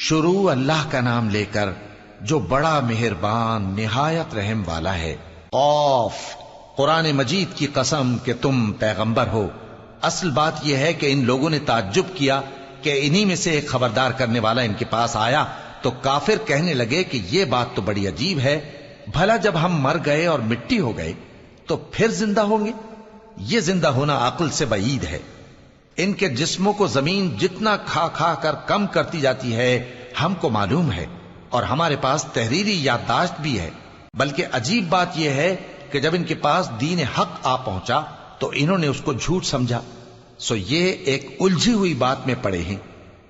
شروع اللہ کا نام لے کر جو بڑا مہربان نہایت رحم والا ہے۔ قاف، قرآن مجید کی قسم کہ تم پیغمبر ہو۔ اصل بات یہ ہے کہ ان لوگوں نے تعجب کیا کہ انہی میں سے ایک خبردار کرنے والا ان کے پاس آیا تو کافر کہنے لگے کہ یہ بات تو بڑی عجیب ہے، بھلا جب ہم مر گئے اور مٹی ہو گئے تو پھر زندہ ہوں گے؟ یہ زندہ ہونا عقل سے بعید ہے۔ ان کے جسموں کو زمین جتنا کھا کھا کر کم کرتی جاتی ہے ہم کو معلوم ہے، اور ہمارے پاس تحریری یادداشت بھی ہے۔ بلکہ عجیب بات یہ ہے کہ جب ان کے پاس دین حق آ پہنچا تو انہوں نے اس کو جھوٹ سمجھا۔ سو یہ ایک الجھی ہوئی بات میں پڑے ہیں۔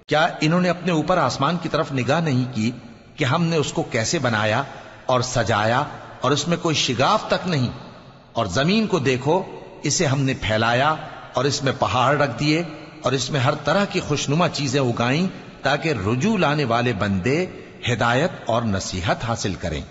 کیا انہوں نے اپنے اوپر آسمان کی طرف نگاہ نہیں کی کہ ہم نے اس کو کیسے بنایا اور سجایا، اور اس میں کوئی شگاف تک نہیں؟ اور زمین کو دیکھو، اسے ہم نے پھیلایا اور اس میں پہاڑ رکھ دیے اور اس میں ہر طرح کی خوشنما چیزیں اگائیں تاکہ رجوع لانے والے بندے ہدایت اور نصیحت حاصل کریں۔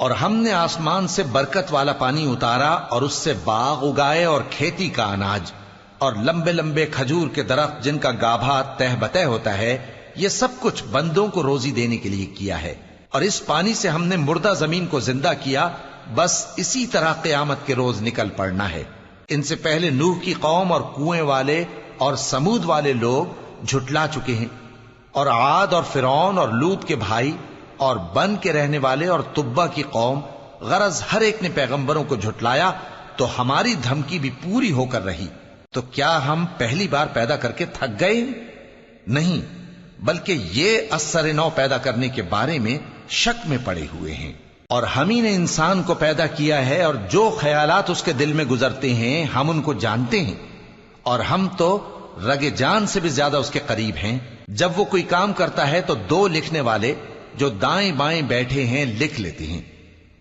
اور ہم نے آسمان سے برکت والا پانی اتارا اور اس سے باغ اگائے اور کھیتی کا اناج اور لمبے لمبے کھجور کے درخت جن کا گابھا تہ بتہ ہوتا ہے۔ یہ سب کچھ بندوں کو روزی دینے کے لیے کیا ہے۔ اور اس پانی سے ہم نے مردہ زمین کو زندہ کیا، بس اسی طرح قیامت کے روز نکل پڑنا ہے۔ ان سے پہلے نوح کی قوم اور کنویں والے اور سمود والے لوگ جھٹلا چکے ہیں، اور عاد اور فرعون اور لوط کے بھائی اور بن کے رہنے والے اور تبا کی قوم، غرض ہر ایک نے پیغمبروں کو جھٹلایا تو ہماری دھمکی بھی پوری ہو کر رہی۔ تو کیا ہم پہلی بار پیدا کر کے تھک گئے؟ نہیں، بلکہ یہ اثر نو پیدا کرنے کے بارے میں شک میں پڑے ہوئے ہیں۔ اور ہم ہی نے انسان کو پیدا کیا ہے، اور جو خیالات اس کے دل میں گزرتے ہیں ہم ان کو جانتے ہیں، اور ہم تو رگ جان سے بھی زیادہ اس کے قریب ہیں۔ جب وہ کوئی کام کرتا ہے تو دو لکھنے والے جو دائیں بائیں بیٹھے ہیں لکھ لیتے ہیں۔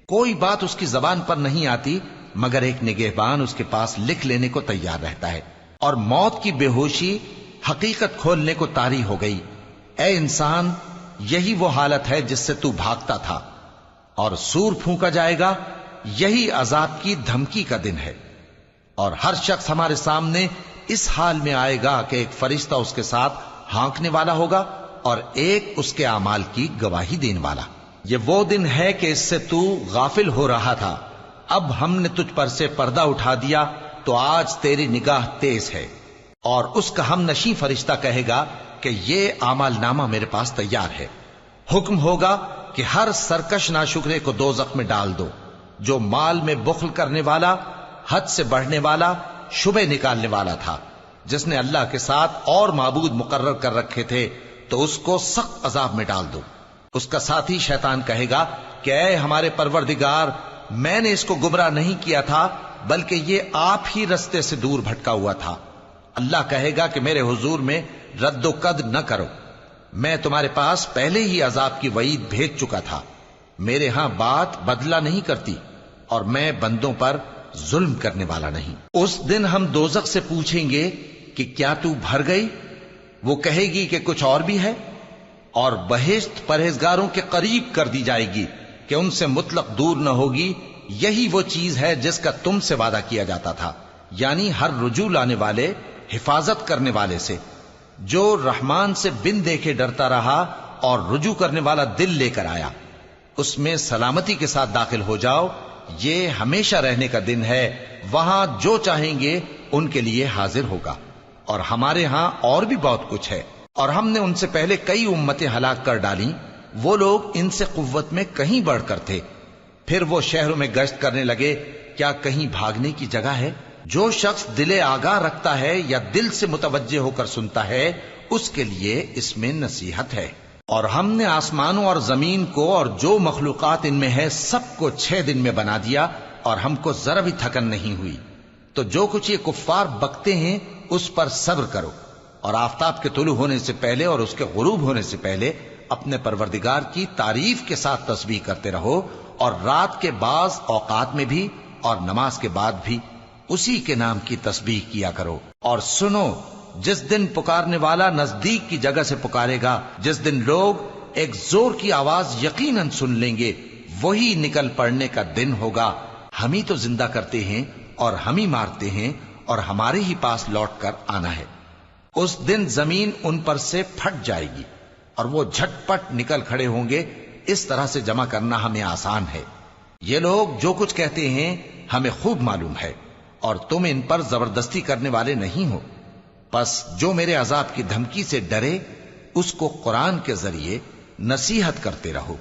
کوئی بات اس کی زبان پر نہیں آتی مگر ایک نگہبان اس کے پاس لکھ لینے کو تیار رہتا ہے۔ اور موت کی بے ہوشی حقیقت کھولنے کو طاری ہو گئی۔ اے انسان، یہی وہ حالت ہے جس سے تو بھاگتا تھا، اور سور پھونکا جائے گا، یہی عذاب کی دھمکی کا دن ہے۔ اور ہر شخص ہمارے سامنے اس حال میں آئے گا کہ ایک فرشتہ اس کے ساتھ ہانکنے والا ہوگا اور ایک اس کے اعمال کی گواہی دینے والا۔ یہ وہ دن ہے کہ اس سے تو غافل ہو رہا تھا، اب ہم نے تجھ پر سے پردہ اٹھا دیا تو آج تیری نگاہ تیز ہے۔ اور اس کا ہم نشیں فرشتہ کہے گا کہ یہ اعمال نامہ میرے پاس تیار ہے۔ حکم ہوگا کہ ہر سرکش ناشکرے کو دوزخ میں ڈال دو، جو مال میں بخل کرنے والا، حد سے بڑھنے والا، شبہ نکالنے والا تھا، جس نے اللہ کے ساتھ اور معبود مقرر کر رکھے تھے، تو اس کو سخت عذاب میں ڈال دو۔ اس کا ساتھی شیطان کہے گا کہ اے ہمارے پروردگار، میں نے اس کو گمراہ نہیں کیا تھا بلکہ یہ آپ ہی رستے سے دور بھٹکا ہوا تھا۔ اللہ کہے گا کہ میرے حضور میں رد و قد نہ کرو، میں تمہارے پاس پہلے ہی عذاب کی وعید بھیج چکا تھا۔ میرے ہاں بات بدلہ نہیں کرتی، اور میں بندوں پر ظلم کرنے والا نہیں۔ اس دن ہم دوزخ سے پوچھیں گے کہ کیا تو بھر گئی؟ وہ کہے گی کہ کچھ اور بھی ہے۔ اور بہشت پرہیزگاروں کے قریب کر دی جائے گی کہ ان سے مطلق دور نہ ہوگی۔ یہی وہ چیز ہے جس کا تم سے وعدہ کیا جاتا تھا، یعنی ہر رجوع لانے والے، حفاظت کرنے والے سے، جو رحمان سے بن دیکھے ڈرتا رہا اور رجوع کرنے والا دل لے کر آیا، اس میں سلامتی کے ساتھ داخل ہو جاؤ۔ یہ ہمیشہ رہنے کا دن ہے، وہاں جو چاہیں گے ان کے لیے حاضر ہوگا۔ اور ہمارے ہاں اور بھی بہت کچھ ہے، اور ہم نے ان سے پہلے کئی امتیں ہلاک کر ڈالیں، وہ لوگ ان سے قوت میں کہیں بڑھ کر تھے۔ پھر وہ شہروں میں گشت کرنے لگے، کیا کہیں بھاگنے کی جگہ ہے؟ جو شخص دل آگاہ رکھتا ہے یا دل سے متوجہ ہو کر سنتا ہے، اس کے لیے اس میں نصیحت ہے۔ اور ہم نے آسمانوں اور زمین کو اور جو مخلوقات ان میں ہے سب کو 6 دن میں بنا دیا، اور ہم کو ذرا بھی تھکن نہیں ہوئی۔ تو جو کچھ یہ کفار بکتے ہیں اس پر صبر کرو، اور آفتاب کے طلوع ہونے سے پہلے اور اس کے غروب ہونے سے پہلے اپنے پروردگار کی تعریف کے ساتھ تسبیح کرتے رہو، اور رات کے بعض اوقات میں بھی اور نماز کے بعد بھی اسی کے نام کی تسبیح کیا کرو۔ اور سنو، جس دن پکارنے والا نزدیک کی جگہ سے پکارے گا، جس دن لوگ ایک زور کی آواز یقیناً سن لیں گے، وہی نکل پڑنے کا دن ہوگا۔ ہم ہی تو زندہ کرتے ہیں اور ہم ہی مارتے ہیں، اور ہمارے ہی پاس لوٹ کر آنا ہے۔ اس دن زمین ان پر سے پھٹ جائے گی، اور وہ جھٹ پٹ نکل کھڑے ہوں گے، اس طرح سے جمع کرنا ہمیں آسان ہے۔ یہ لوگ جو کچھ کہتے ہیں ہمیں خوب معلوم ہے، اور تم ان پر زبردستی کرنے والے نہیں ہو۔ پس جو میرے عذاب کی دھمکی سے ڈرے اس کو قرآن کے ذریعے نصیحت کرتے رہو۔